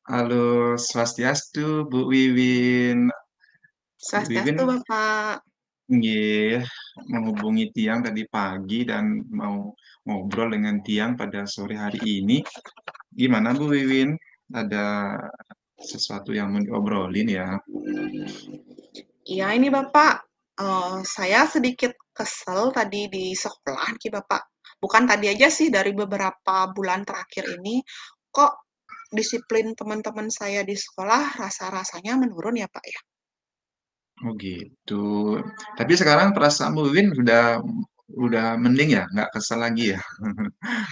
Halo, swastiastu, Bu Wiwin. Bu Swastiastu, Wiwin, Bapak. nggih, menghubungi Tiang tadi pagi dan mau ngobrol dengan Tiang pada sore hari ini. Gimana Bu Wiwin? Ada sesuatu yang mau diobrolin ya? Iya, ini Bapak, saya sedikit kesel tadi di sekolah nih Bapak. Bukan tadi aja sih, dari beberapa bulan terakhir ini, kok disiplin teman-teman saya di sekolah rasa-rasanya menurun ya Pak ya. Oh gitu. Tapi sekarang perasaan Bu Wiwin udah mending ya, nggak kesel lagi ya?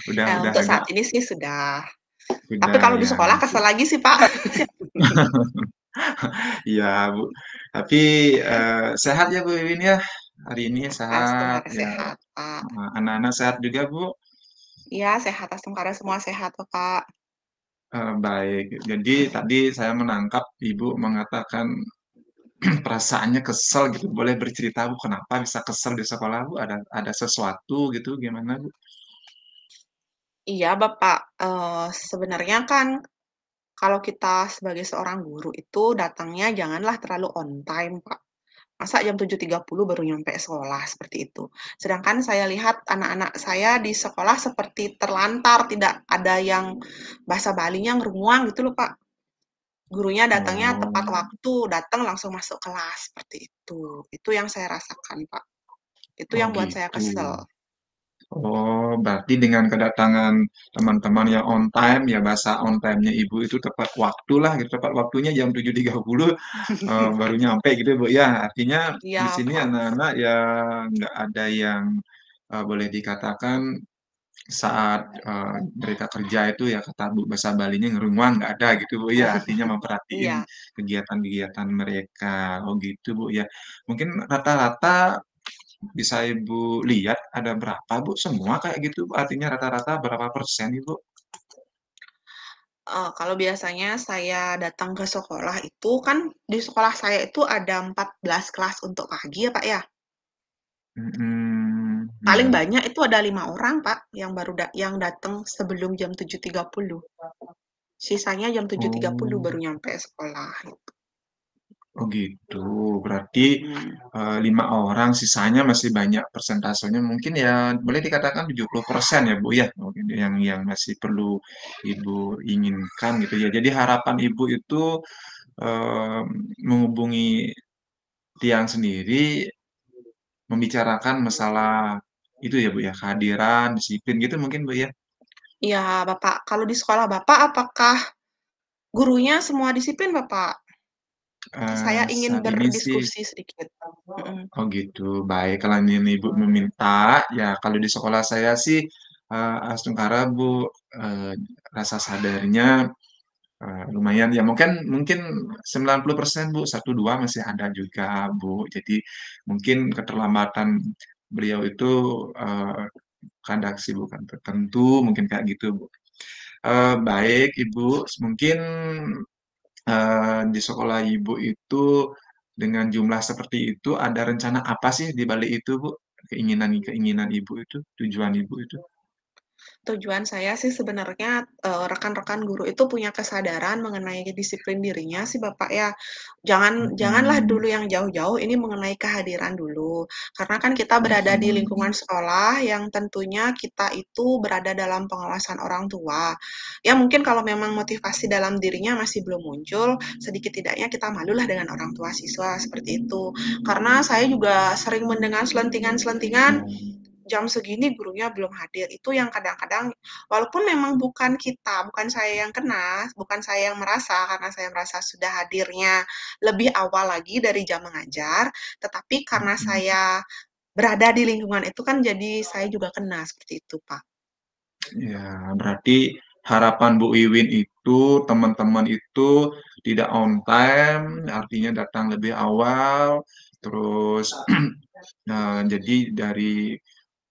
Udah Untuk agak saat ini sih sudah. Tapi udah kalau di ya. sekolah kesel lagi sih Pak. Iya, Bu. Tapi sehat ya Bu Wiwin ya. Hari ini sehat Astungkara ya. sehat Pak. Anak-anak sehat juga Bu. Iya, sehat Astungkara semua sehat kok Pak. Baik. Jadi tadi saya menangkap Ibu mengatakan perasaannya kesel gitu. Boleh bercerita Bu kenapa bisa kesel di sekolah Bu? Ada sesuatu gitu gimana Bu? Iya Bapak, sebenarnya kan kalau kita sebagai seorang guru itu datangnya janganlah terlalu on time, Pak. Masa jam 7.30 baru nyampe sekolah, seperti itu. Sedangkan saya lihat anak-anak saya di sekolah seperti terlantar, tidak ada yang bahasa Balinya ngeruang gitu loh, Pak. Gurunya datangnya tepat Oh, waktu, datang langsung masuk kelas, seperti itu. Itu yang saya rasakan, Pak. Itu oh yang buat saya gitu. kesel. Oh, berarti dengan kedatangan teman-teman yang on time, ya bahasa on time-nya Ibu itu tepat waktu lah, gitu. Tepat waktunya jam 7.30 baru nyampe gitu Bu. Ya, artinya di Iya, sini Pak. anak-anak ya nggak ada yang boleh dikatakan saat mereka kerja itu ya kata Bu bahasa Balinya ngerunguan nggak ada gitu Bu ya, artinya memperhatiin Iya. kegiatan-kegiatan mereka. Oh gitu Bu ya. Mungkin rata-rata bisa Ibu lihat ada berapa Bu? Semua kayak gitu Bu? Artinya rata-rata berapa persen Ibu? Kalau biasanya saya datang ke sekolah itu kan di sekolah saya itu ada 14 kelas untuk pagi ya, Pak, ya. Mhm, Paling ya. banyak itu ada 5 orang, Pak, yang yang datang sebelum jam 7.30. Sisanya jam 7.30 Oh, baru nyampe sekolah gitu. oh gitu. Berarti Mhm. 5 orang, sisanya masih banyak persentasenya. Mungkin ya boleh dikatakan 70% ya Bu ya, mungkin yang masih perlu Ibu inginkan gitu ya. Jadi harapan Ibu itu eh, menghubungi tiang sendiri membicarakan masalah itu ya Bu ya, kehadiran, disiplin gitu mungkin Bu ya. Iya, Bapak, kalau di sekolah Bapak apakah gurunya semua disiplin, Bapak? Saya ingin Saat ini sih, berdiskusi sedikit. Mhm. oh gitu, baik. Kalau ini Ibu meminta, ya kalau di sekolah saya sih Astungkara Bu, eh, rasa sadarnya lumayan ya. Mungkin mungkin 90% Bu, satu dua masih ada juga Bu. Jadi mungkin keterlambatan beliau itu eh, karena kesibukan tertentu, mungkin kayak gitu Bu. Baik Ibu, mungkin di sekolah Ibu itu dengan jumlah seperti itu ada rencana apa sih di balik itu, Bu? keinginan-keinginan Ibu itu, tujuan Ibu itu? Tujuan saya sih sebenarnya, rekan-rekan guru itu punya kesadaran mengenai disiplin dirinya sih, Bapak, ya. Janganlah Mhm, dulu yang jauh-jauh, ini mengenai kehadiran dulu. Karena kan kita berada di lingkungan mhm, sekolah yang tentunya kita itu berada dalam pengawasan orang tua. Ya mungkin kalau memang motivasi dalam dirinya masih belum muncul, sedikit tidaknya kita malulah dengan orang tua siswa, seperti itu. Karena saya juga sering mendengar selentingan-selentingan, iya, jam segini gurunya belum hadir. Itu yang kadang-kadang walaupun memang bukan kita, bukan saya yang kena, bukan saya yang merasa, karena saya merasa sudah hadirnya lebih awal lagi dari jam mengajar, tetapi karena mhm. saya berada di lingkungan itu kan jadi saya juga kena, seperti itu, Pak. Ya, berarti harapan Bu Wiwin itu, teman-teman itu tidak on time, artinya datang lebih awal, terus, jadi dari,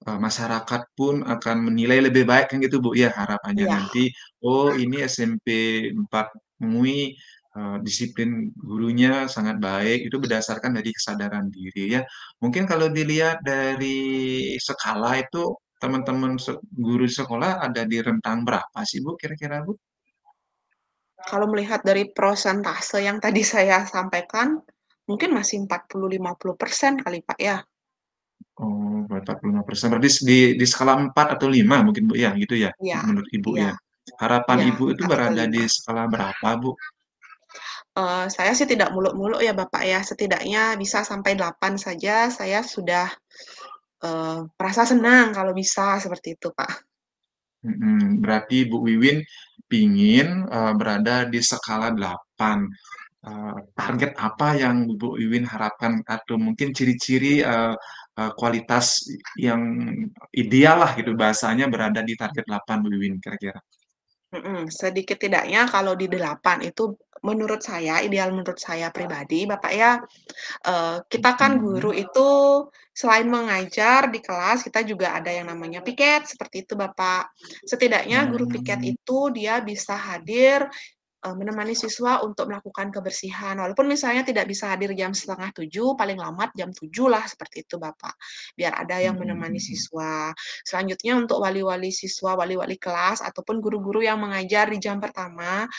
masyarakat pun akan menilai lebih baik kan gitu, Bu, ya harapannya Iya. nanti, "Oh ini SMP 4 MUI, disiplin gurunya sangat baik," itu berdasarkan dari kesadaran diri ya. Mungkin kalau dilihat dari skala itu teman-teman guru di sekolah ada di rentang berapa sih, Bu, kira-kira, Bu? Kalau melihat dari prosentase yang tadi saya sampaikan, mungkin masih 40-50% kali, Pak, ya? Oh, 45%. Berarti di skala 4 atau 5 mungkin, Bu, ya, gitu ya, Iya, menurut Ibu iya, ya? Harapan iya, Ibu itu 4 atau berada di 5. skala berapa, Bu? Saya sih tidak muluk-muluk ya, Bapak, ya, setidaknya bisa sampai 8 saja saya sudah, merasa senang kalau bisa, seperti itu, Pak. Berarti Bu Wiwin pingin, berada di skala 8. Target apa yang Bu Wiwin harapkan atau mungkin ciri-ciri, kualitas yang ideal lah gitu bahasanya berada di target 8 Bu Wiwin kira-kira? Sedikit tidaknya kalau di 8 itu menurut saya, ideal menurut saya pribadi, Bapak, ya, kita kan guru Mhm, itu selain mengajar di kelas, kita juga ada yang namanya piket, seperti itu, Bapak. Setidaknya guru piket oh, itu dia bisa hadir, menemani siswa untuk melakukan kebersihan, walaupun misalnya tidak bisa hadir jam 6:30, paling lambat jam 7 lah, seperti itu, Bapak. Biar ada yang mhm, menemani mhm, siswa. Selanjutnya untuk wali-wali siswa, wali-wali kelas, ataupun guru-guru yang mengajar di jam pertama,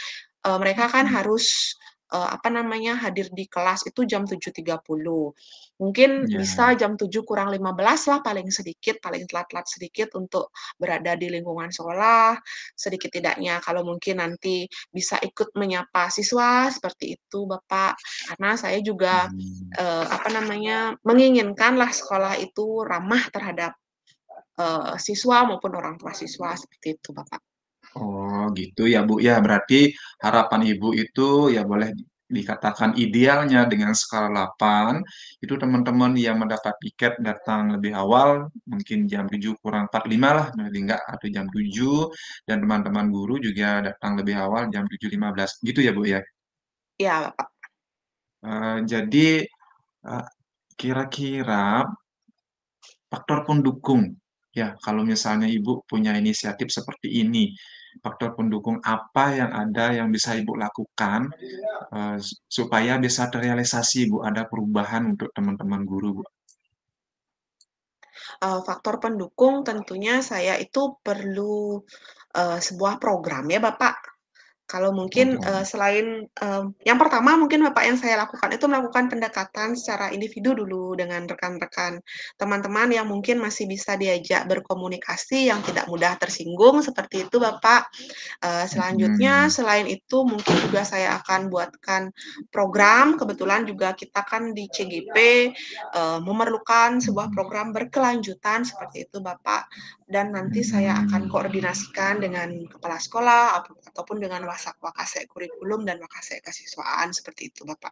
mereka kan mhm, harus, apa namanya, hadir di kelas itu jam 7.30. Mungkin iya, bisa jam 7 kurang 15 lah paling sedikit, paling telat-telat sedikit untuk berada di lingkungan sekolah, sedikit tidaknya kalau mungkin nanti bisa ikut menyapa siswa, seperti itu, Bapak. Karena saya juga, mmm. apa namanya, menginginkanlah sekolah itu ramah terhadap, siswa maupun orang tua siswa, seperti itu, Bapak. Oh gitu ya Bu ya, berarti harapan Ibu itu ya boleh dikatakan idealnya dengan skala 8, itu teman-teman yang mendapat tiket datang lebih awal, mungkin jam 7 kurang 45 lah, paling enggak atau jam 7, dan teman-teman guru juga datang lebih awal jam 7.15, gitu ya Bu ya? Iya, Bapak. Jadi, eee, kira-kira faktor pendukung, ya kalau misalnya Ibu punya inisiatif seperti ini, faktor pendukung apa yang ada yang bisa Ibu lakukan, supaya bisa terrealisasi Bu, ada perubahan untuk teman-teman guru Bu? Faktor pendukung tentunya saya itu perlu, sebuah program ya, Bapak. Kalau mungkin, Program. selain, yang pertama mungkin Bapak yang saya lakukan itu melakukan pendekatan secara individu dulu dengan rekan-rekan, teman-teman yang mungkin masih bisa diajak berkomunikasi yang tidak mudah tersinggung, seperti itu, Bapak. Selanjutnya Mhm, selain itu mungkin juga saya akan buatkan program, kebetulan juga kita kan di CGP, memerlukan sebuah mhm, program berkelanjutan seperti itu, Bapak, dan nanti saya akan mhm. koordinasikan dengan kepala sekolah ataupun dengan Wakasek Kurikulum dan Wakasek Kesiswaan, seperti itu, Bapak.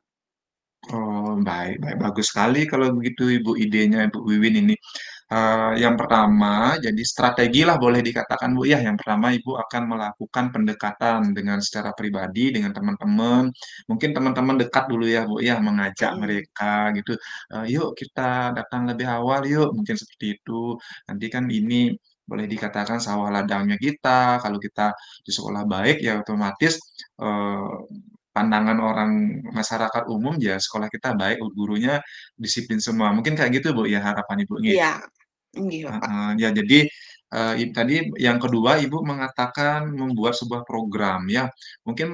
Oh, baik baik, bagus sekali kalau begitu Ibu, idenya Ibu Wiwin ini. Yang pertama, jadi strategilah boleh dikatakan Bu ya, yang pertama Ibu akan melakukan pendekatan dengan secara pribadi dengan teman-teman, mungkin teman-teman dekat dulu ya Bu ya, mengajak Mhm. mereka gitu, "Yuk kita datang lebih awal yuk," mungkin seperti itu. Nanti kan ini boleh dikatakan sawah ladangnya kita, kalau kita di sekolah baik ya otomatis, pandangan orang masyarakat umum ya sekolah kita baik, gurunya disiplin semua. Mungkin kayak gitu, Bu, ya harapan Ibunya? Iya, Iya, Pak. Heeh, ya jadi, tadi yang kedua Ibu mengatakan membuat sebuah program ya. Mungkin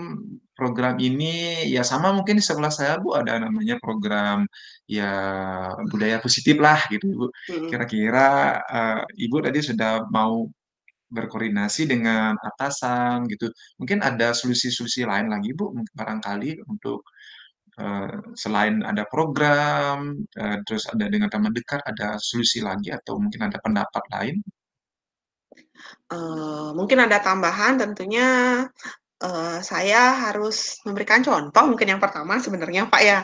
program ini ya sama mungkin di sekolah saya Bu ada namanya program ya budaya positif lah gitu Ibu. Mhm. Kira-kira, Ibu tadi sudah mau berkoordinasi dengan atasan gitu. Mungkin ada solusi-solusi lain lagi Bu, barangkali untuk, selain ada program, terus ada dengan teman dekat, ada solusi lagi atau mungkin ada pendapat lain? Mungkin ada tambahan tentunya, saya harus memberikan contoh mungkin yang pertama sebenarnya, Pak, ya.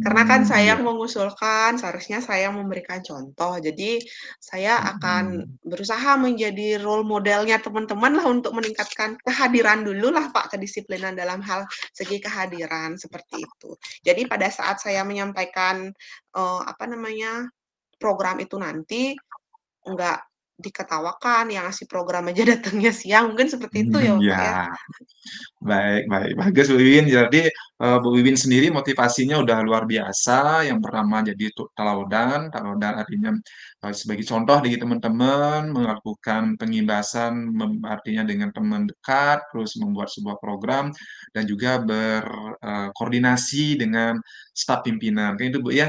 Karena kan saya Iya, yang mengusulkan, seharusnya saya yang memberikan contoh. Jadi, saya akan mhm, berusaha menjadi role modelnya teman-teman lah untuk meningkatkan kehadiran dulu lah, Pak, kedisiplinan dalam hal segi kehadiran, seperti itu. Jadi pada saat saya menyampaikan, apa namanya, program itu nanti, enggak diketawakan, yang ngasih program aja datangnya siang, mungkin seperti itu ya, Bapak, ya? iya. Baik baik, bagus Bu Wiwin. Jadi, Bu Wiwin sendiri motivasinya udah luar biasa, yang pertama jadi teladan, teladan artinya, sebagai contoh bagi teman-teman, melakukan pengibasan artinya dengan teman dekat, terus membuat sebuah program, dan juga koordinasi dengan staf pimpinan, kayak itu Bu ya.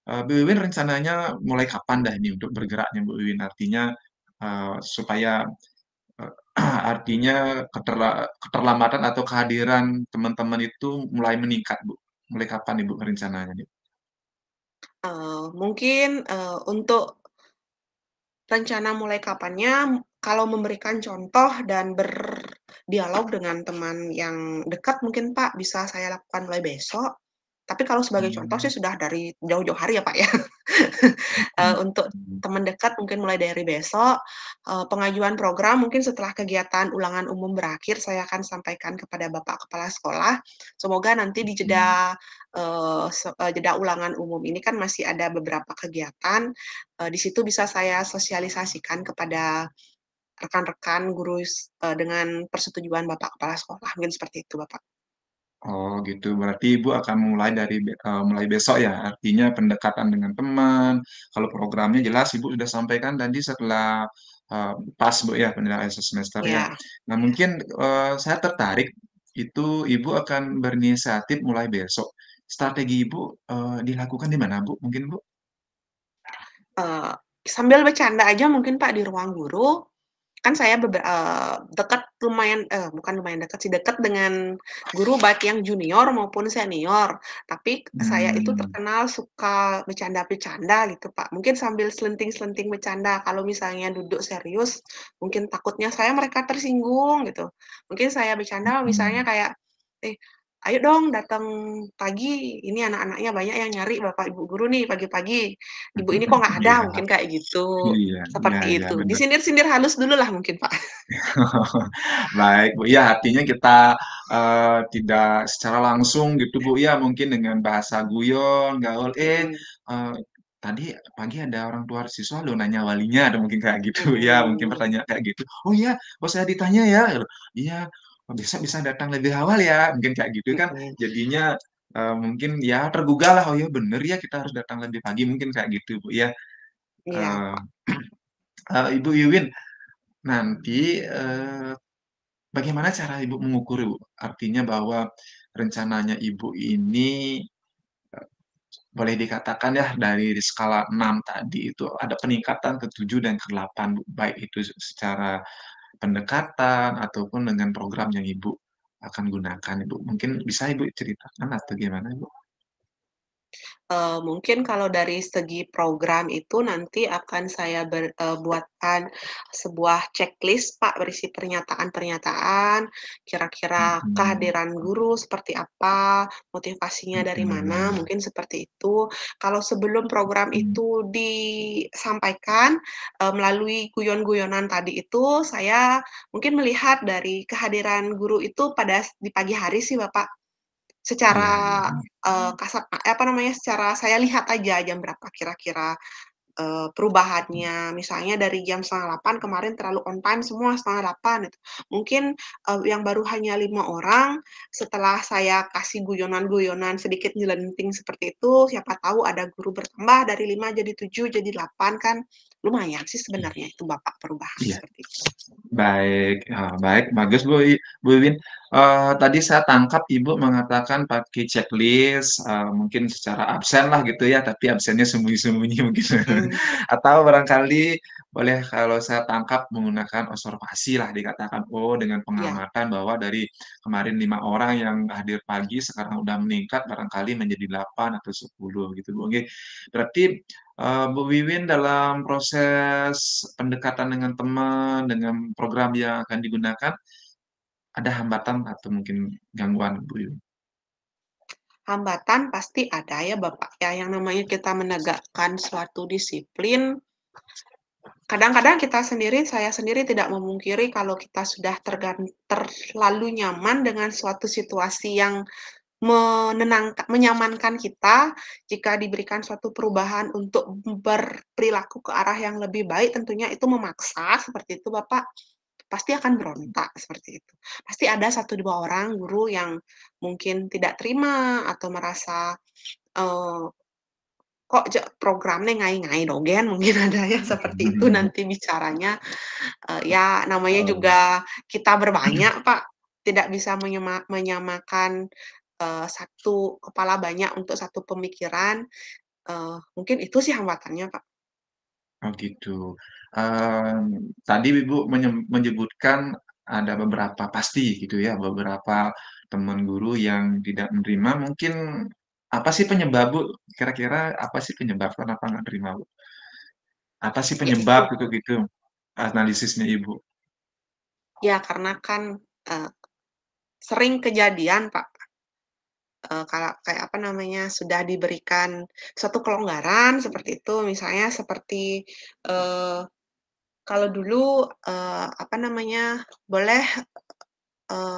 Bu Wiwin rencananya mulai kapan dah ini untuk bergeraknya Bu Wiwin? Artinya, supaya Eee, artinya keterlambatan atau kehadiran teman-teman itu mulai meningkat, Bu? Mulai kapan nih, Bu, rencananya nih? Mungkin, untuk rencana mulai kapannya, kalau memberikan contoh dan berdialog dengan teman yang dekat mungkin, Pak, bisa saya lakukan mulai besok. Tapi kalau sebagai contoh Mmm, sih sudah dari jauh-jauh hari ya, Pak, ya. mhm, Untuk mhm. teman dekat mungkin mulai dari besok, pengajuan program mungkin setelah kegiatan ulangan umum berakhir, saya akan sampaikan kepada Bapak Kepala Sekolah. Semoga nanti di Mhm. jeda ulangan umum ini kan masih ada beberapa kegiatan, di situ bisa saya sosialisasikan kepada rekan-rekan guru dengan persetujuan Bapak Kepala Sekolah, mungkin seperti itu, Bapak. Oh, gitu. Berarti Ibu akan mulai mulai besok ya? Artinya pendekatan dengan teman, kalau programnya jelas Ibu sudah sampaikan tadi setelah, pas, Bu, ya, penilaian akhir semester ya. Iya. Nah, mungkin, saya tertarik, itu Ibu akan berinisiatif mulai besok. Strategi Ibu, dilakukan di mana, Bu? Mungkin, Bu? Eee, Sambil bercanda aja mungkin, Pak, di ruang guru, kan saya dekat lumayan bukan lumayan dekat sih, dekat dengan guru baik yang junior maupun senior. Tapi saya itu Mmm, terkenal suka bercanda-bercanda gitu, Pak. Mungkin sambil selenting-selenting bercanda, kalau misalnya duduk serius, mungkin takutnya mereka tersinggung gitu. Mungkin saya bercanda misalnya mhm. kayak, "Eh, ayo dong datang pagi, ini anak-anaknya banyak yang nyari Bapak Ibu guru nih pagi-pagi. Ibu ini kok nggak ada?" Iya Mungkin kayak gitu. iya iya Seperti iya, itu. bener. Disindir-sindir halus dulu lah mungkin, Pak. Baik, Bu. Ya, artinya kita, tidak secara langsung gitu, Bu, ya, mungkin dengan bahasa guyon, gaul, Mhm, tadi pagi ada orang tua siswa loh nanya walinya," atau mungkin kayak gitu ya, mungkin mhm, pertanyaan kayak gitu. "Oh iya? Oh saya ditanya ya?" Gitu. "Iya, oh besok bisa datang lebih awal ya?" Mungkin kayak gitu kan mhm. jadinya, mungkin ya tergugah lah, "Oh ya bener ya kita harus datang lebih pagi," mungkin kayak gitu, Bu, ya. Iya, Eee, Pak. Ibu Wiwin, nanti, bagaimana cara Ibu mengukur, Ibu? Artinya bahwa rencananya Ibu ini, eee, boleh dikatakan ya dari skala 6 tadi itu ada peningkatan ke 7 dan ke 8, Bu, baik itu secara pendekatan ataupun dengan program yang Ibu akan gunakan, Ibu. Mungkin bisa Ibu ceritakan atau gimana, Ibu? Mungkin kalau dari segi program itu nanti akan saya buatkan sebuah checklist, Pak, berisi pernyataan-pernyataan, kira-kira Mhm, kehadiran guru seperti apa, motivasinya dari mana, mhm, mungkin seperti itu. Kalau sebelum program mhm, itu disampaikan, melalui guyon-guyonan tadi itu, saya mungkin melihat dari kehadiran guru itu di pagi hari sih, Bapak. iya iya, Secara, apa namanya, secara saya lihat aja jam berapa kira-kira, perubahannya. Misalnya dari jam 7:30 kemarin terlalu on time semua 7:30 gitu. Mungkin, yang baru hanya 5 orang, setelah saya kasih guyonan-guyonan sedikit nyelenting seperti itu, siapa tahu ada guru bertambah dari 5 jadi 7 jadi 8 kan. lumayan sih Oke. sebenarnya itu Bapak perubahan Iya. seperti itu. Baik, baik, bagus Bu Iwin. Tadi saya tangkap Ibu mengatakan pakai checklist, mungkin secara absen lah gitu ya, tapi absennya sembunyi-sembunyi mungkin. Mhm, Atau barangkali boleh kalau saya tangkap menggunakan observasi lah dikatakan, oh dengan iya. pengamatan bahwa dari kemarin 5 orang yang hadir pagi sekarang udah meningkat barangkali menjadi 8 atau 10 gitu Bu, oke. Berarti Bu Wiwin dalam proses pendekatan dengan teman, dengan program yang akan digunakan, ada hambatan atau mungkin gangguan, Bu Wiwin? Hambatan pasti ada ya Bapak ya, yang namanya kita menegakkan suatu disiplin, kadang-kadang saya sendiri tidak memungkiri kalau kita sudah terlalu nyaman dengan suatu situasi yang menyamankan kita, jika diberikan suatu perubahan untuk berperilaku ke arah yang lebih baik tentunya itu memaksa, seperti itu Bapak, pasti akan berontak, seperti itu. Pasti ada satu 2 orang guru yang mungkin tidak terima atau merasa, eee, "Kok programnya ngai-ngai dogen," mungkin ada yang seperti itu nanti bicaranya, ya namanya Oh, juga kita berbanyak Pak, tidak bisa menyamakan, satu kepala banyak untuk satu pemikiran, mungkin itu sih hambatannya, Kak. oh gitu. Tadi Ibu menyebutkan ada beberapa pasti gitu ya, beberapa teman guru yang tidak menerima, mungkin apa sih penyebab, Bu? Kira-kira apa sih penyebab kenapa nggak terima, Bu? Apa sih Ya penyebab itu, gitu, analisisnya Ibu? ya karena kan, eee, sering kejadian, Pak, kayak apa namanya, sudah diberikan suatu kelonggaran seperti itu, misalnya seperti, eee, kalau dulu, apa namanya, boleh,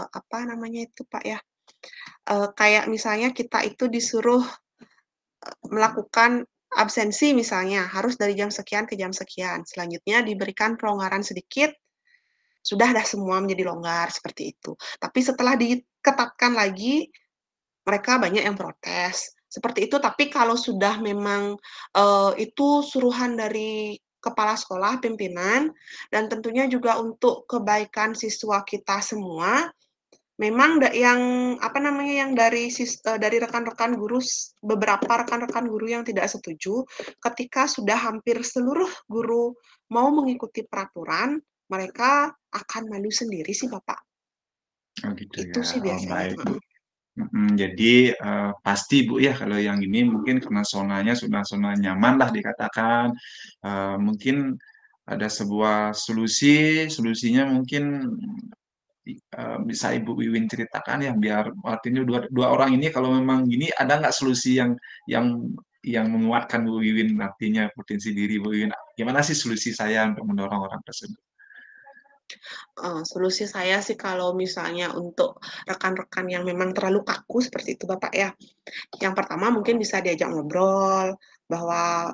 apa namanya itu, Pak, ya, kayak misalnya kita itu disuruh melakukan absensi misalnya, harus dari jam sekian ke jam sekian. Selanjutnya diberikan pelonggaran sedikit, sudah dah semua menjadi longgar, seperti itu. Tapi setelah diketatkan lagi, mereka banyak yang protes, seperti itu. Tapi kalau sudah memang, itu suruhan dari kepala sekolah, pimpinan, dan tentunya juga untuk kebaikan siswa kita semua, memang yang, apa namanya, yang dari rekan-rekan guru beberapa rekan-rekan guru yang tidak setuju, ketika sudah hampir seluruh guru mau mengikuti peraturan, mereka akan malu sendiri sih, Bapak. Oh gitu Itu ya, sih oh biasanya, baik Bu. heeh. Jadi, pasti Bu ya kalau yang ini mungkin karena zonanya sudah zona nyaman lah dikatakan, mungkin ada sebuah solusinya mungkin bisa Ibu Wiwin ceritakan ya biar artinya dua dua orang ini kalau memang gini ada nggak solusi yang yang menguatkan Bu Wiwin artinya potensi diri Bu Wiwin, gimana sih solusi saya untuk mendorong orang tersebut? Solusi saya sih kalau misalnya untuk rekan-rekan yang memang terlalu kaku seperti itu, Bapak, ya. Yang pertama mungkin bisa diajak ngobrol, bahwa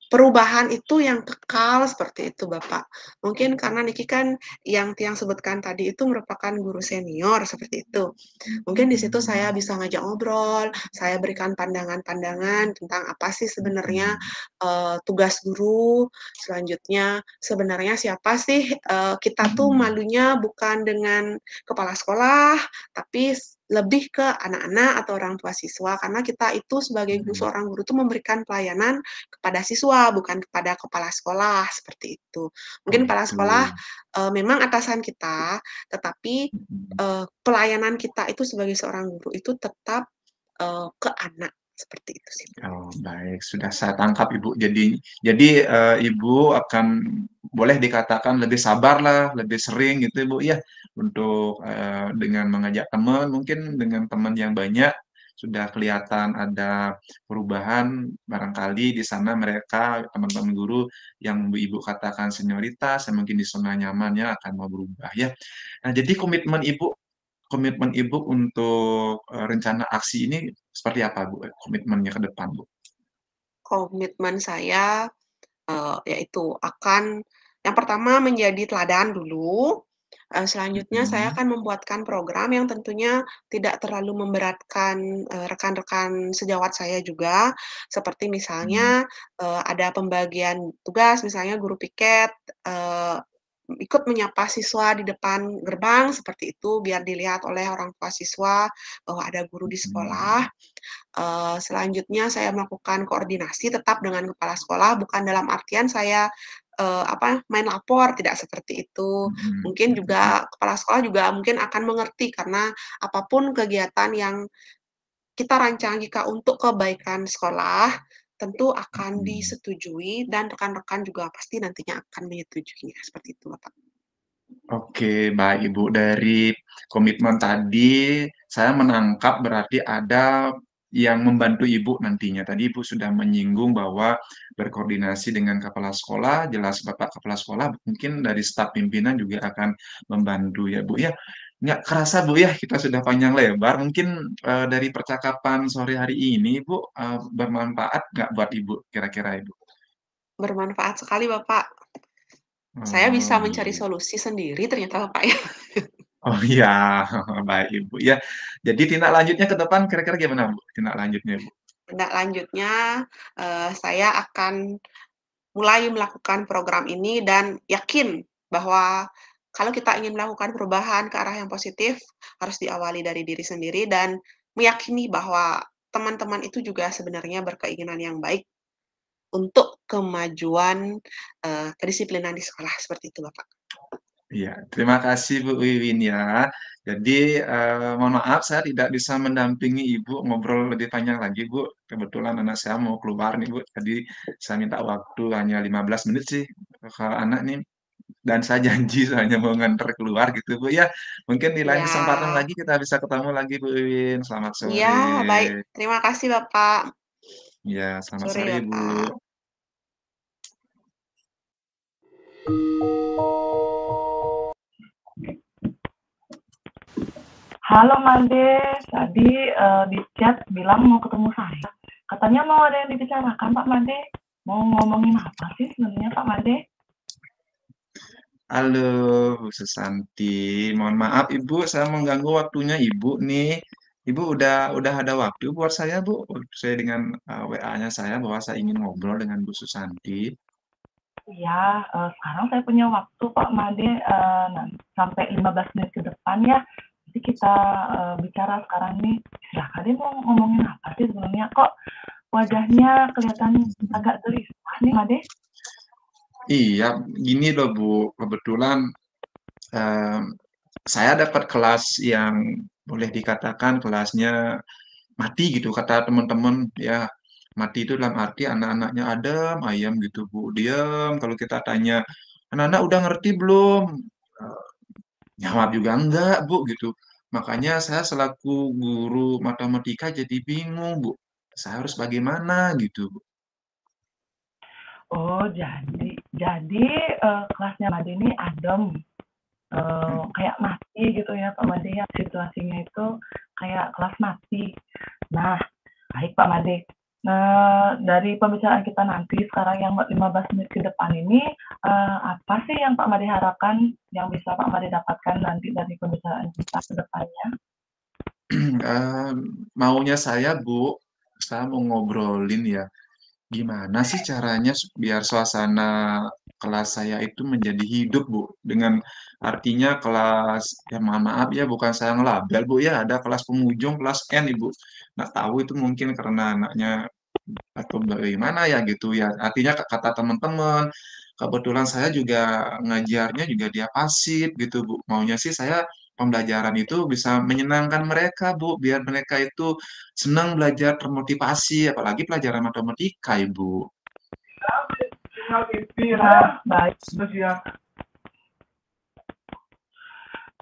perubahan itu yang kekal seperti itu, Bapak. Mungkin karena Niki kan yang Tiang sebutkan tadi itu merupakan guru senior seperti itu. Mungkin di situ saya bisa ngajak ngobrol, saya berikan pandangan-pandangan tentang apa sih sebenarnya, tugas guru, selanjutnya sebenarnya siapa sih, kita tuh malunya bukan dengan kepala sekolah, tapi lebih ke anak-anak atau orang tua siswa, karena kita itu sebagai seorang guru tuh memberikan pelayanan kepada siswa, bukan kepada kepala sekolah, seperti itu. Oh Mungkin kepala gitu, sekolah, memang atasan kita, tetapi, mhm. pelayanan kita itu sebagai seorang guru itu tetap, ke anak, seperti itu sih. Oh, baik, sudah saya tangkap Ibu. Jadi, Ibu akan boleh dikatakan lebih sabarlah, lebih sering gitu Ibu ya, untuk, dengan mengajak teman, mungkin dengan teman yang banyak, sudah kelihatan ada perubahan, barangkali di sana mereka, teman-teman guru yang Ibu katakan senioritas, yang mungkin di zona nyamannya akan mau berubah ya. Nah, jadi komitmen Ibu untuk, rencana aksi ini seperti apa, Bu, komitmennya ke depan, Bu? Komitmen saya, yaitu akan yang pertama menjadi teladan dulu, Selanjutnya saya mhm, akan membuatkan program yang tentunya tidak terlalu memberatkan, rekan-rekan sejawat saya juga, seperti mhm, misalnya, ada pembagian tugas, misalnya guru piket, ikut menyapa siswa di depan gerbang, seperti itu, biar dilihat oleh orang tua siswa bahwa ada guru di sekolah. mhm, Selanjutnya saya melakukan koordinasi tetap dengan kepala sekolah, bukan dalam artian saya, main lapor, tidak seperti itu. mhm, Mungkin mhm, juga kepala sekolah juga mungkin akan mengerti karena apapun kegiatan yang kita rancang jika untuk kebaikan sekolah, tentu akan mhm. disetujui dan rekan-rekan juga pasti nantinya akan menyetujuinya, seperti itu, Bapak. Oke, baik Ibu. Dari komitmen tadi, saya menangkap berarti ada yang membantu Ibu nantinya. Tadi Ibu sudah menyinggung bahwa berkoordinasi dengan kepala sekolah, jelas Bapak kepala sekolah, mungkin dari staf pimpinan juga akan membantu ya Bu ya. Nggak kerasa Bu ya, kita sudah panjang lebar. Mungkin dari percakapan sore hari ini Bu, bermanfaat nggak buat Ibu kira-kira Ibu? Bermanfaat sekali, Bapak. Saya Oh bisa mencari gitu. solusi sendiri ternyata, Bapak, ya. Oh iya, baik Ibu, ya. Jadi tindak lanjutnya ke depan kira-kira gimana Bu, tindak lanjutnya Bu? Tindak lanjutnya, saya akan mulai melakukan program ini dan yakin bahwa kalau kita ingin melakukan perubahan ke arah yang positif, harus diawali dari diri sendiri dan meyakini bahwa teman-teman itu juga sebenarnya berkeinginan yang baik untuk kemajuan, kedisiplinan di sekolah, seperti itu, Bapak. Iya, terima kasih Bu Wiwin ya. Jadi, mohon maaf saya tidak bisa mendampingi Ibu ngobrol lebih panjang lagi Bu, kebetulan anak saya mau keluar nih Bu, tadi saya minta waktu hanya 15 menit sih ke anak nih, dan saya janji saya hanya mau nganter keluar gitu Bu ya. Mungkin di lain Iya, kesempatan lagi kita bisa ketemu lagi Bu Wiwin, selamat iya, sore. baik. Terima kasih, Bapak. Iya, selamat Sore, sore Bu. Bapak. Halo Made, tadi di chat bilang mau ketemu saya. Katanya mau ada yang dibicarakan Pak Made. Mau ngomongin apa sih sebenarnya Pak Made? Halo, Bu Susanti. Mohon maaf Ibu, saya mengganggu waktunya Ibu nih. Ibu udah ada waktu buat saya, Bu. Saya dengan WA-nya saya bahwa saya ingin ngobrol dengan Bu Susanti. Iya, sekarang saya punya waktu Pak Made sampai 15 menit ke depan ya. Jadi kita bicara sekarang nih. Silahkan deh mau ngomongin apa sih sebenarnya? Kok wajahnya kelihatan agak gelisah nih Made? Iya, gini loh Bu. Kebetulan em, saya dapat kelas yang boleh dikatakan kelasnya mati gitu kata teman-teman ya. Mati itu dalam arti anak-anaknya adem, ayam gitu Bu. Diam kalau kita tanya, anak-anak udah ngerti belum? Jawab juga enggak, Bu, gitu. Makanya saya selaku guru matematika jadi bingung, Bu. Saya harus bagaimana gitu, Bu. Oh, jadi kelasnya Made ini adem, kayak mati gitu ya Pak Made ya, situasinya itu kayak kelas mati. Nah, baik Pak Made. Nah, dari pembicaraan kita nanti sekarang yang 15 menit ke depan ini, apa sih yang Pak Made harapkan yang bisa Pak Made dapatkan nanti dari pembicaraan kita ke depannya? Maunya saya, Bu, saya mau ngobrolin ya, gimana sih caranya biar suasana kelas saya itu menjadi hidup, Bu? Dengan artinya kelas, ya mohon maaf ya, bukan saya ngelabel, Bu, ya, ada kelas penghujung, kelas N, Ibu. Nggak tahu itu mungkin karena anaknya atau bagaimana ya gitu ya. Artinya kata teman-teman, kebetulan saya juga ngajarnya juga dia pasif gitu Bu. Maunya sih saya pembelajaran itu bisa menyenangkan mereka Bu, biar mereka itu senang belajar termotivasi, apalagi pelajaran matematika Ibu. Nah, baik.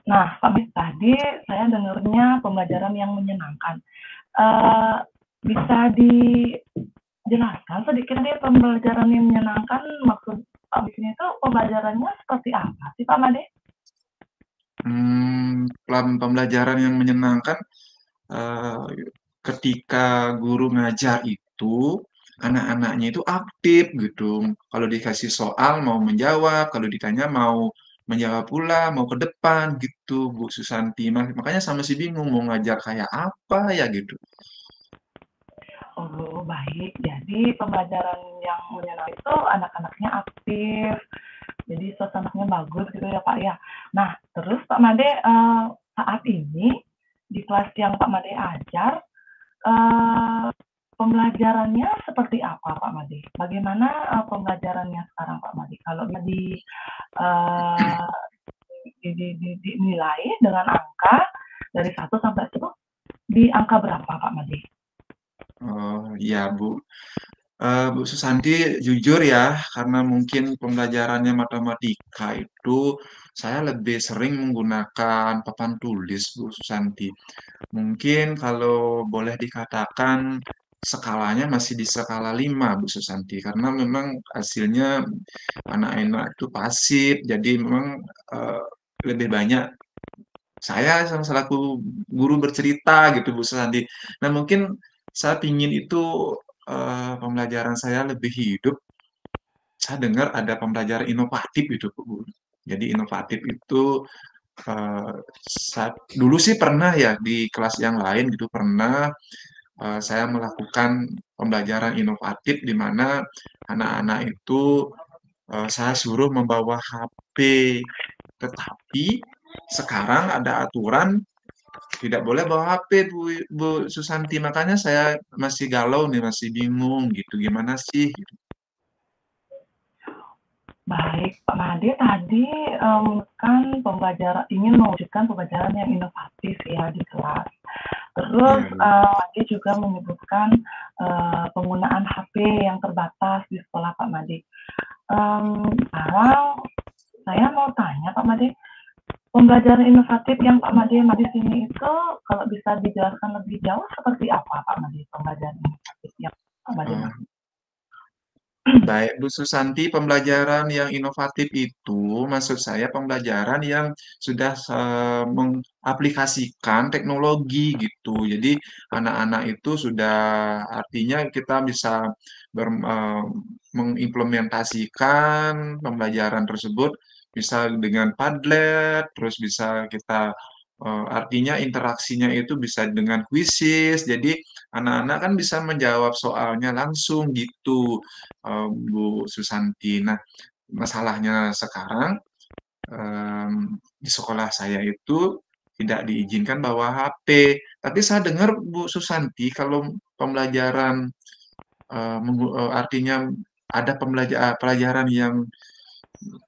Nah, Pak Made, tadi saya dengarnya pembelajaran yang menyenangkan. Eh, Bisa dijelaskan sedikit deh pembelajaran yang menyenangkan maksud Pak Bisnya itu pembelajarannya seperti apa sih Pak Made? Pembelajaran yang menyenangkan eh, ketika guru ngajar itu anak-anaknya itu aktif gitu. Kalau dikasih soal mau menjawab, kalau ditanya mau menjawab pula, mau ke depan gitu Bu Susanti. Makanya saya masih bingung mau ngajar kayak apa ya gitu. Oh, baik. Jadi pembelajaran yang menyenangkan itu anak-anaknya aktif, jadi suasananya bagus gitu ya Pak ya. Nah, terus Pak Made saat ini di kelas yang Pak Made ajar, pembelajarannya seperti apa Pak Made? Bagaimana pembelajarannya sekarang Pak Made? Kalau uh, dinilai dengan angka dari 1 sampai 10, di angka berapa Pak Made? Oh iya Bu. Bu Susanti jujur ya, karena mungkin pembelajarannya matematika itu saya lebih sering menggunakan papan tulis Bu Susanti. Mungkin kalau boleh dikatakan skalanya masih di skala 5 Bu Susanti, karena memang hasilnya anak-anak itu pasif, jadi memang eh, lebih banyak saya selaku guru bercerita gitu Bu Susanti. Nah mungkin saya ingin itu pembelajaran saya lebih hidup. Saya dengar ada pembelajaran inovatif itu Bu. Jadi inovatif itu dulu sih pernah ya di kelas yang lain gitu pernah saya melakukan pembelajaran inovatif di mana anak-anak itu saya suruh membawa HP, tetapi sekarang ada aturan tidak boleh bawa HP Bu Susanti, makanya saya masih galau nih, masih bingung gitu, gimana sih? Gitu. Baik, Pak Made tadi kan ingin mewujudkan pembelajaran yang inovatif ya di kelas. Terus Iya, Bu. Made juga menyebutkan penggunaan HP yang terbatas di sekolah Pak Made. Sekarang saya mau tanya Pak Made, pembelajaran inovatif yang Pak Made di sini itu kalau bisa dijelaskan lebih jauh seperti apa Pak Made pembelajaran inovatif yang Pak Made Eh, maksud? Baik, Bu Susanti, pembelajaran yang inovatif itu maksud saya pembelajaran yang sudah mengaplikasikan teknologi gitu. Jadi anak-anak itu sudah artinya kita bisa mengimplementasikan pembelajaran tersebut bisa dengan Padlet, terus bisa kita artinya interaksinya itu bisa dengan kuisis. Jadi anak-anak kan bisa menjawab soalnya langsung gitu. Bu Susanti. Nah, masalahnya sekarang di sekolah saya itu tidak diizinkan bawa HP. Tapi saya dengar Bu Susanti kalau pembelajaran artinya ada pelajaran yang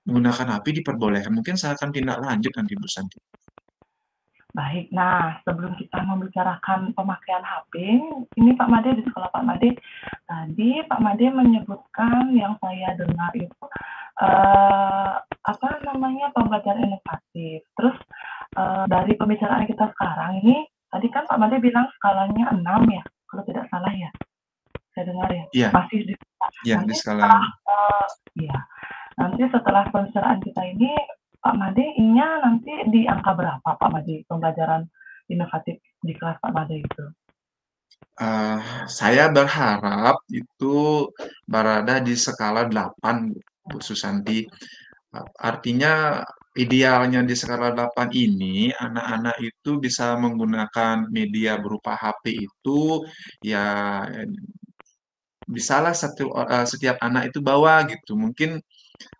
menggunakan HP diperbolehkan. Mungkin saya akan tindak lanjut nanti Bu Susanti. Baik, nah sebelum kita membicarakan pemakaian HP, ini Pak Made di sekolah Pak Made, tadi Pak Made menyebutkan yang saya dengar itu apa namanya pembelajaran inovatif. Terus dari pembicaraan kita sekarang ini, tadi kan Pak Made bilang skalanya 6 ya, kalau tidak salah ya, saya dengar ya, Iya, masih di iya di nanti skala setelah ya, nanti setelah pembicaraan kita ini Pak Made inginnya nanti di angka berapa Pak Made pembelajaran inovatif di kelas Pak Made itu? saya berharap itu berada di skala 8, Bu Susanti. Artinya idealnya di skala 8 ini anak-anak itu bisa menggunakan media berupa HP itu ya bisalah setiap anak itu bawa gitu. Mungkin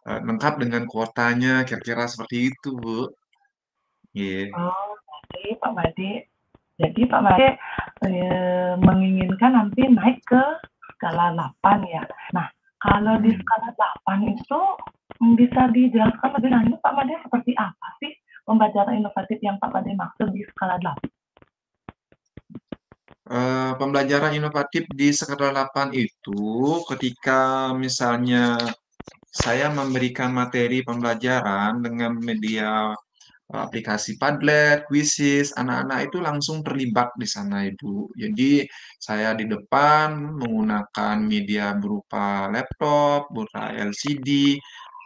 lengkap dengan kuotanya kira-kira seperti itu, Bu. Iya. Oh, jadi Pak Made menginginkan nanti naik ke skala 8 ya. Nah, kalau di Hmm. skala 8 itu bisa dijelaskan lebih lanjut Pak Made seperti apa sih pembelajaran inovatif yang Pak Made maksud di skala 8? Pembelajaran inovatif di skala 8 itu ketika misalnya saya memberikan materi pembelajaran dengan media aplikasi Padlet, Quizzes, anak-anak itu langsung terlibat di sana, Ibu. Jadi saya di depan menggunakan media berupa laptop, berupa LCD,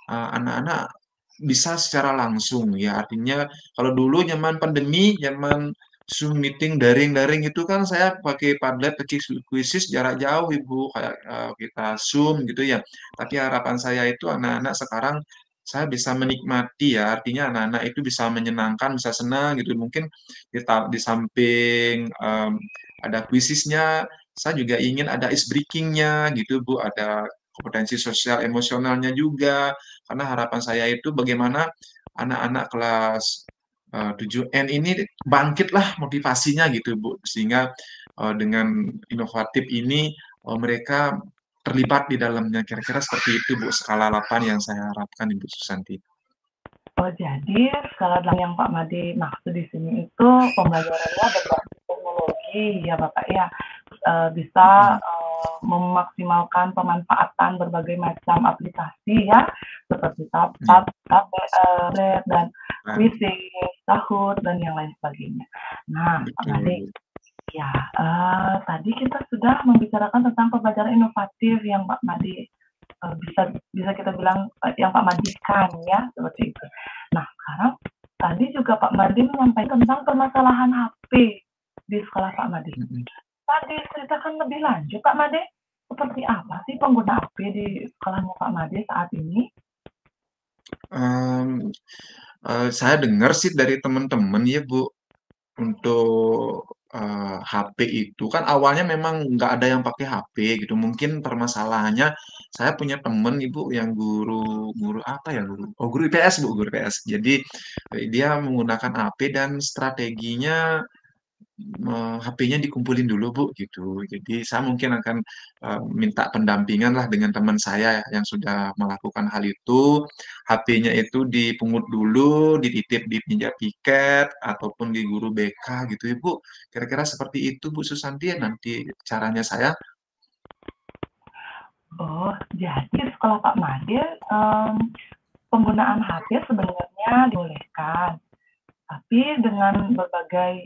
anak-anak bisa secara langsung ya. Artinya kalau dulu zaman pandemi, zaman Zoom meeting daring-daring itu kan saya pakai Padlet, pakai Quizzes jarak jauh Ibu, kayak kita Zoom gitu ya. Tapi harapan saya itu anak-anak sekarang saya bisa menikmati ya, artinya anak-anak itu bisa menyenangkan, bisa senang gitu. Mungkin di samping, ada kuisisnya, saya juga ingin ada ice breaking-nya gitu, Bu, ada kompetensi sosial emosionalnya juga. Karena harapan saya itu bagaimana anak-anak kelas, 7N ini bangkitlah motivasinya gitu, Bu. Sehingga, dengan inovatif ini, mereka terlibat di dalamnya, kira-kira seperti itu, Bu, skala 8 yang saya harapkan, Ibu Susanti. Oh, jadi skala 8 yang Pak Made maksud di sini itu pembelajarannya berbasis teknologi ya Bapak ya, bisa, Mhm, memaksimalkan pemanfaatan berbagai macam aplikasi ya, seperti iya, tablet, dan Kak, Quizizz, Kahoot, dan yang lain sebagainya. Nah, Pak betul, Made, Bu. ya, tadi kita sudah membicarakan tentang pembelajaran inovatif yang Pak Made, bisa bisa kita bilang, yang Pak Madikan ya, seperti itu. Nah, sekarang tadi juga Pak Made menyampaikan tentang permasalahan HP di sekolah Pak Made. Mhm. Bisa diceritakan lebih lanjut Pak Made, seperti apa sih pengguna HP di sekolahnya Pak Made saat ini? Mmm, saya dengar sih dari teman-teman ya, Bu, untuk, HP itu kan awalnya memang nggak ada yang pakai HP gitu, mungkin permasalahannya saya punya temen Ibu yang guru guru apa ya, guru IPS, Bu, guru IPS. Jadi, dia menggunakan HP dan strateginya HP-nya dikumpulin dulu, Bu, gitu. Jadi saya mungkin akan, minta pendampingan lah dengan teman saya yang sudah melakukan hal itu. HP-nya itu dipungut dulu, dititip di meja piket, ataupun di guru BK gitu ya, Bu. Kira-kira seperti itu, Bu Susanti, ya nanti caranya saya? Oh, jadi di sekolah Pak Made, penggunaan HP sebenarnya dibolehkan, tapi dengan berbagai,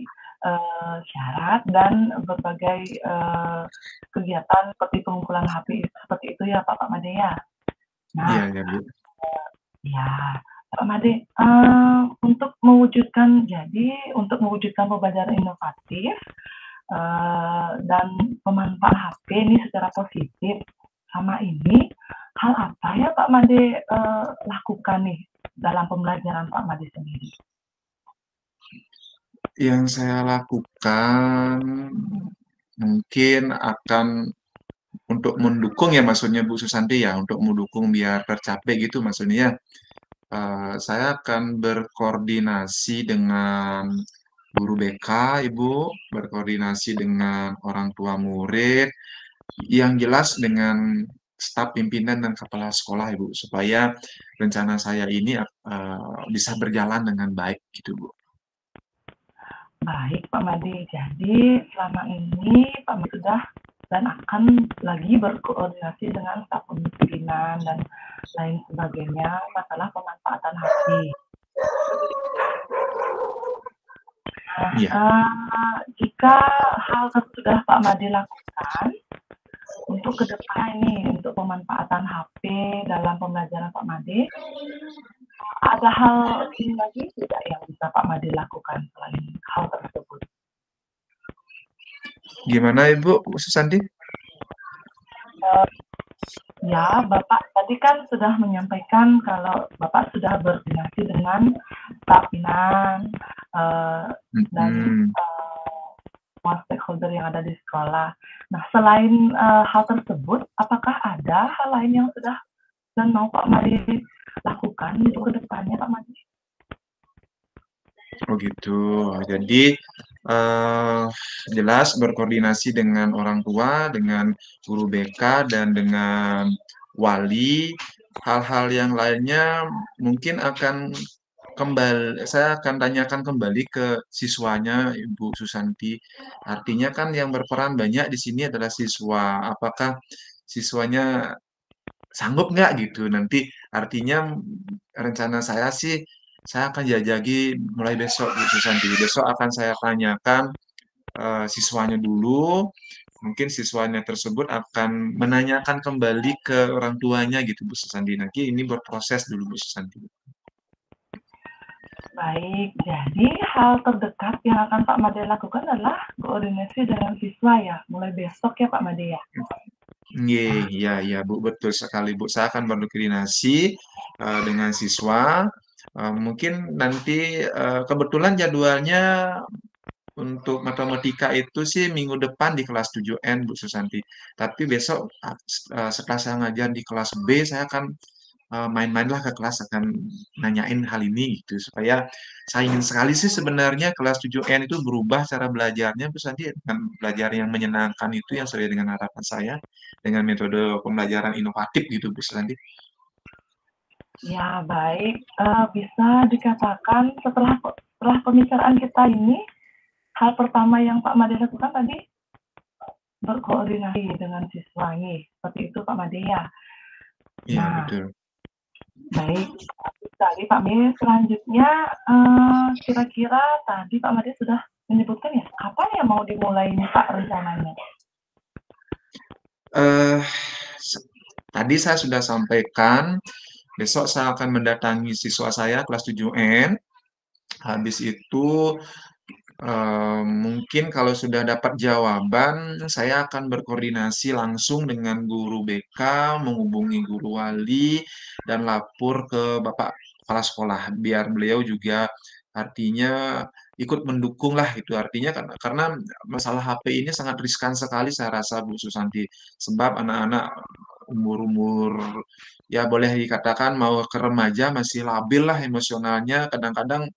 syarat dan berbagai, kegiatan seperti pengumpulan HP seperti itu ya Pak Made ya? Nah, Iya ya, Bu. ya, Pak Made, untuk mewujudkan pembelajaran inovatif, dan pemanfaat HP ini secara positif, sama ini, hal apa ya Pak Made, lakukan nih dalam pembelajaran Pak Made sendiri? Yang saya lakukan mungkin akan untuk mendukung ya maksudnya Bu Susanti ya, untuk mendukung biar tercapai gitu maksudnya ya. Saya akan berkoordinasi dengan guru BK, Ibu, berkoordinasi dengan orang tua murid, yang jelas dengan staf pimpinan dan kepala sekolah, Ibu, supaya rencana saya ini bisa berjalan dengan baik gitu, Bu. Baik Pak Made, jadi selama ini Pak Made sudah dan akan lagi berkoordinasi dengan staf pemimpinan dan lain sebagainya masalah pemanfaatan HP. Nah, Iya. jika hal tersebut sudah Pak Made lakukan, untuk ke depan ini, untuk pemanfaatan HP dalam pembelajaran Pak Made, ada hal ini lagi tidak yang bisa Pak Made lakukan selain hal tersebut? Gimana Ibu Susanti? Eh, Ya, Bapak tadi kan sudah menyampaikan kalau Bapak sudah berkoordinasi dengan staf pimpinan, dan, Mhm. semua stakeholder yang ada di sekolah. Nah, selain, hal tersebut, apakah ada hal lain yang sudah dan mau Pak Made lakukan untuk ke depannya Pak Made? Oh gitu. Jadi, eee, jelas berkoordinasi dengan orang tua, dengan guru BK, dan dengan wali. Hal-hal yang lainnya mungkin saya akan tanyakan kembali ke siswanya, Ibu Susanti. Artinya kan yang berperan banyak di sini adalah siswa. Apakah siswanya sanggup nggak gitu? Nanti artinya rencana saya sih, saya akan jajaki mulai besok Bu Susanti. Besok akan saya tanyakan, siswanya dulu, mungkin siswanya tersebut akan menanyakan kembali ke orang tuanya gitu Bu Susanti. Nanti ini berproses dulu Bu Susanti. Baik, jadi hal terdekat yang akan Pak Made lakukan adalah koordinasi dengan siswa ya, mulai besok ya Pak Made ya? Nggih, Nah, iya iya, Bu, betul sekali, Bu. Saya akan berkoordinasi, dengan siswa, mungkin nanti, kebetulan jadwalnya untuk matematika itu sih minggu depan di kelas 7N, Bu Susanti. Tapi besok, setelah saya ngajar di kelas B, saya akan, main-mainlah ke kelas, akan nanyain hal ini gitu, supaya saya ingin sekali sih sebenarnya kelas 7N itu berubah cara belajarnya, Bu Santi, dengan belajar yang menyenangkan itu yang sesuai dengan harapan saya, dengan metode pembelajaran inovatif gitu, Bu Santi. ya baik, bisa dikatakan setelah pembicaraan kita ini, hal pertama yang Pak Made lakukan tadi berkoordinasi dengan siswanya, seperti itu Pak Made ya. Iya, Nah, betul. baik, bagus sekali Pak Made. Selanjutnya, kira-kira tadi Pak Made sudah menyebutkan ya, kapan ya mau dimulai nih Pak rencananya? Eh, se- Tadi saya sudah sampaikan, besok saya akan mendatangi siswa saya kelas 7N. Habis itu mungkin kalau sudah dapat jawaban, saya akan berkoordinasi langsung dengan guru BK, menghubungi guru wali, dan lapor ke Bapak Kepala Sekolah, biar beliau juga artinya ikut mendukung lah itu artinya karena masalah HP ini sangat riskan sekali saya rasa Bu Susanti, sebab anak-anak umur-umur ya boleh dikatakan mau ke remaja masih labil lah emosionalnya, kadang-kadang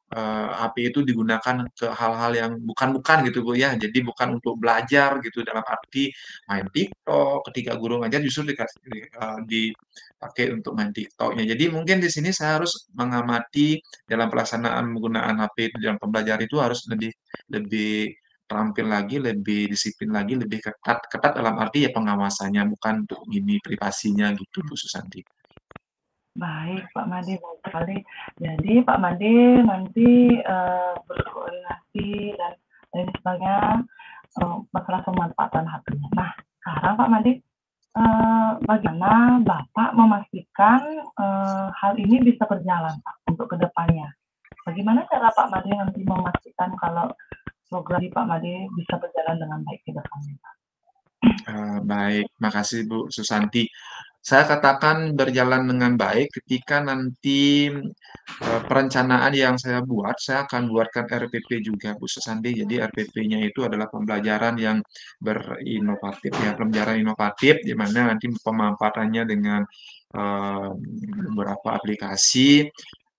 HP itu digunakan ke hal-hal yang bukan-bukan gitu Bu ya. Jadi bukan untuk belajar gitu dalam arti main TikTok, ketika guru ngajar justru dipakai untuk main TikToknya. Jadi mungkin di sini saya harus mengamati dalam pelaksanaan menggunakan HP itu dalam pembelajaran itu harus lebih lebih terampil lagi, lebih disiplin lagi, lebih ketat. Ketat dalam arti ya pengawasannya, bukan untuk ini privasinya gitu Bu Susanti. Baik Pak Made, baik sekali. Jadi Pak Made nanti berkoordinasi dan lain sebagainya masalah pemanfaatan HP-nya. Nah, sekarang Pak Made, bagaimana Bapak memastikan hal ini bisa berjalan Pak untuk kedepannya? Bagaimana cara Pak Made nanti memastikan kalau program di Pak Made bisa berjalan dengan baik ke depannya Pak? Baik, makasih Bu Susanti. Saya katakan berjalan dengan baik ketika nanti perencanaan yang saya buat, saya akan buatkan RPP juga Bu Susanti. Jadi RPP-nya itu adalah pembelajaran yang berinovatif ya, pembelajaran inovatif di mana nanti pemanfaatannya dengan eh, beberapa aplikasi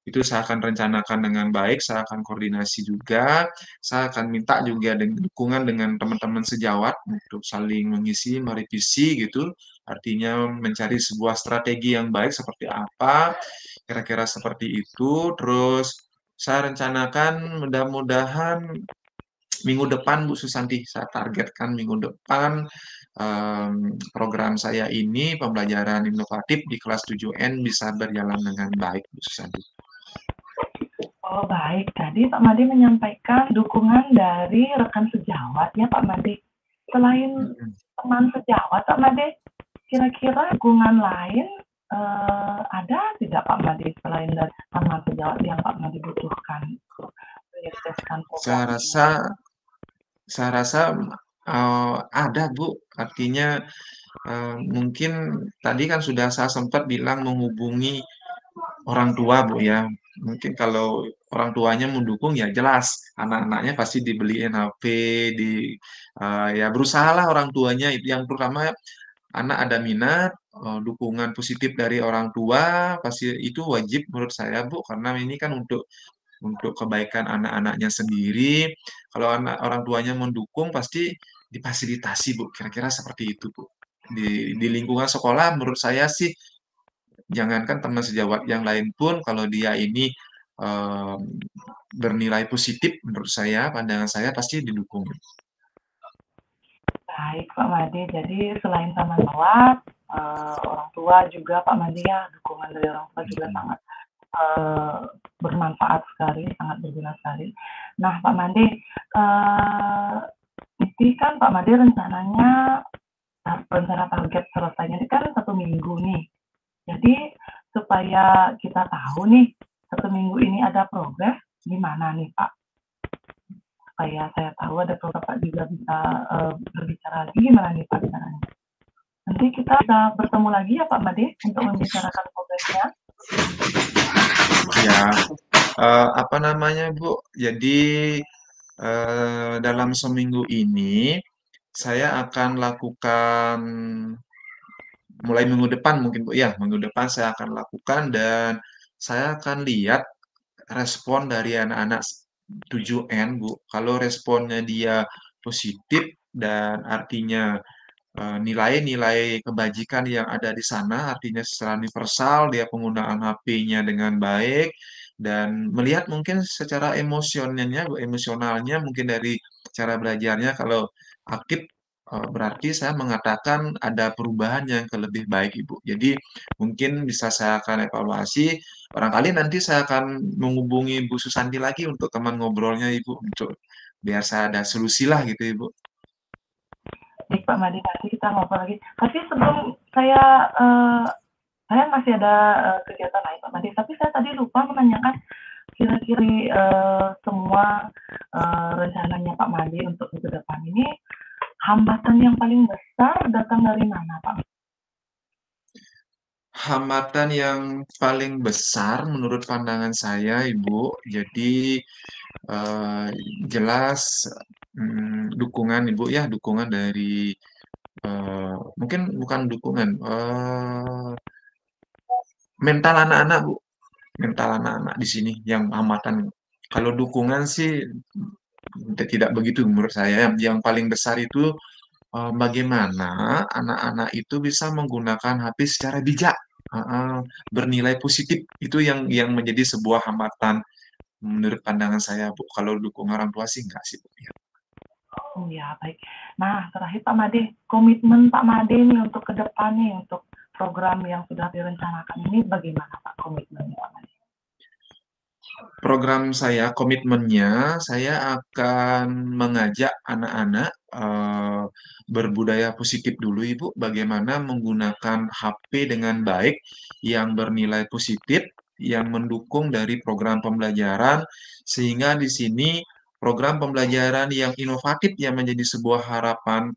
itu saya akan rencanakan dengan baik, saya akan koordinasi juga, saya akan minta juga dukungan dengan teman-teman sejawat untuk saling mengisi, merevisi gitu, artinya mencari sebuah strategi yang baik seperti apa, kira-kira seperti itu, terus saya rencanakan mudah-mudahan minggu depan Bu Susanti, saya targetkan minggu depan program saya ini pembelajaran inovatif di kelas 7N bisa berjalan dengan baik Bu Susanti. Oh baik, tadi Pak Made menyampaikan dukungan dari rekan sejawat ya Pak Made. Selain teman sejawat Pak Made, kira-kira dukungan lain ada tidak Pak Made selain dari teman sejawat yang Pak Made butuhkan untuk menyukseskan program Saya ini? rasa saya rasa, ada Bu, artinya, mungkin tadi kan sudah saya sempat bilang menghubungi orang tua Bu ya, mungkin kalau orang tuanya mendukung ya jelas anak-anaknya pasti dibeliin HP, di ya berusahalah orang tuanya itu yang pertama anak ada minat, dukungan positif dari orang tua pasti itu wajib menurut saya Bu, karena ini kan untuk kebaikan anak-anaknya sendiri. Kalau orang tuanya mendukung pasti difasilitasi, Bu. Kira-kira seperti itu, Bu. Di lingkungan sekolah menurut saya sih jangankan teman sejawat yang lain pun kalau dia ini eh, bernilai positif menurut saya, pandangan saya pasti didukung. Baik Pak Made, jadi selain teman sejawat, orang tua juga Pak Made ya, dukungan dari orang tua juga sangat eh, bermanfaat sekali, sangat berguna sekali. Nah, Pak Made, ini kan Pak Made rencananya rencana target selesainya ini kan 1 minggu nih. Jadi supaya kita tahu nih 1 minggu ini ada progres, gimana nih Pak? Supaya saya tahu ada progres Pak juga bisa berbicara lagi gimana nih Pak caranya? Nanti kita bisa bertemu lagi ya Pak Made untuk membicarakan progresnya. Ya, apa namanya Bu? Jadi dalam seminggu ini saya akan lakukan mulai minggu depan mungkin Bu ya, minggu depan saya akan lakukan dan saya akan lihat respon dari anak-anak 7N Bu. Kalau responnya dia positif dan artinya nilai-nilai kebajikan yang ada di sana, artinya secara universal dia penggunaan HP-nya dengan baik dan melihat mungkin secara emosionalnya mungkin dari cara belajarnya kalau aktif berarti saya mengatakan ada perubahan yang ke lebih baik Ibu. Jadi mungkin bisa saya akan evaluasi, barangkali nanti saya akan menghubungi Bu Susanti lagi untuk teman ngobrolnya Ibu untuk biar saya ada solusi lah gitu Ibu. Baik Pak Made, nanti kita ngobrol lagi. Tapi sebelum saya masih ada kegiatan lain Pak Made, tapi saya tadi lupa menanyakan kira-kira semua rencananya Pak Made untuk minggu depan ini, hambatan yang paling besar datang dari mana Pak? Hambatan yang paling besar menurut pandangan saya, Ibu, jadi jelas dukungan Ibu ya, dukungan dari mungkin bukan dukungan, mental anak-anak Bu, mental anak-anak di sini yang hambatan. Kalau dukungan sih tidak begitu menurut saya. Yang paling besar itu bagaimana anak-anak itu bisa menggunakan HP secara bijak, bernilai positif. Itu yang menjadi sebuah hambatan menurut pandangan saya, Bu. Kalau dukung orang tua sih enggak sih, Bu. Ya. Oh ya, baik. Nah, terakhir Pak Made, komitmen Pak Made ini untuk ke depan nih, untuk program yang sudah direncanakan ini bagaimana Pak komitmennya Pak Made? Program saya, komitmennya, saya akan mengajak anak-anak berbudaya positif dulu, Ibu. Bagaimana menggunakan HP dengan baik, yang bernilai positif, yang mendukung dari program pembelajaran, sehingga di sini program pembelajaran yang inovatif yang menjadi sebuah harapan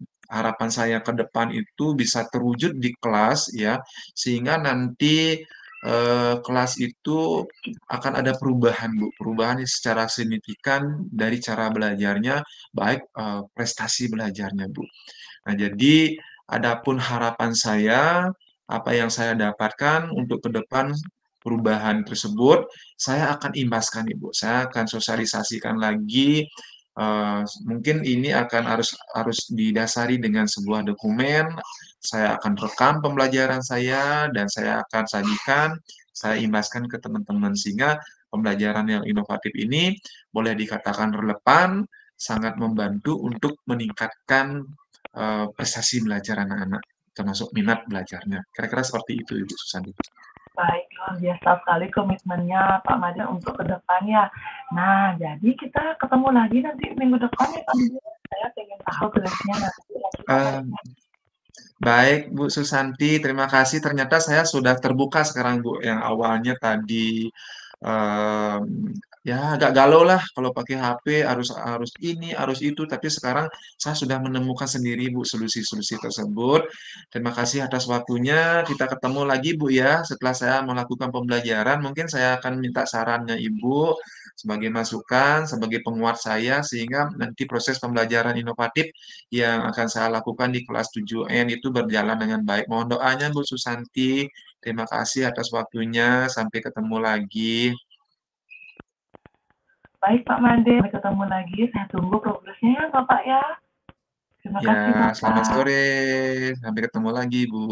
saya ke depan itu bisa terwujud di kelas ya, sehingga nanti kelas itu akan ada perubahan, Bu. Perubahan yang secara signifikan dari cara belajarnya, baik prestasi belajarnya, Bu. Nah, jadi adapun harapan saya, apa yang saya dapatkan untuk ke depan perubahan tersebut, saya akan imbaskan, Ibu. Saya akan sosialisasikan lagi. Mungkin ini akan harus didasari dengan sebuah dokumen. Saya akan rekam pembelajaran saya dan saya akan sajikan, saya imbaskan ke teman-teman sehingga pembelajaran yang inovatif ini boleh dikatakan relevan, sangat membantu untuk meningkatkan prestasi belajar anak-anak, termasuk minat belajarnya. Kira-kira seperti itu, Ibu Susanti. Baik, luar biasa sekali komitmennya Pak Made untuk ke depannya. Nah, jadi kita ketemu lagi nanti minggu depan ya Pak Made. Saya ingin tahu progresnya nanti. Baik, Bu Susanti, terima kasih. Ternyata saya sudah terbuka sekarang, Bu. Yang awalnya tadi ya agak galau lah kalau pakai HP harus harus ini, harus itu. Tapi sekarang saya sudah menemukan sendiri, Bu, solusi-solusi tersebut. Terima kasih atas waktunya. Kita ketemu lagi, Bu ya. Setelah saya melakukan pembelajaran, mungkin saya akan minta sarannya Ibu sebagai masukan, sebagai penguat saya, sehingga nanti proses pembelajaran inovatif yang akan saya lakukan di kelas 7N itu berjalan dengan baik. Mohon doanya Bu Susanti. Terima kasih atas waktunya. Sampai ketemu lagi. Baik Pak Made, sampai ketemu lagi. Saya tunggu progresnya ya Bapak ya. Terima kasih Ya, Bapak. selamat sore. Sampai ketemu lagi, Bu.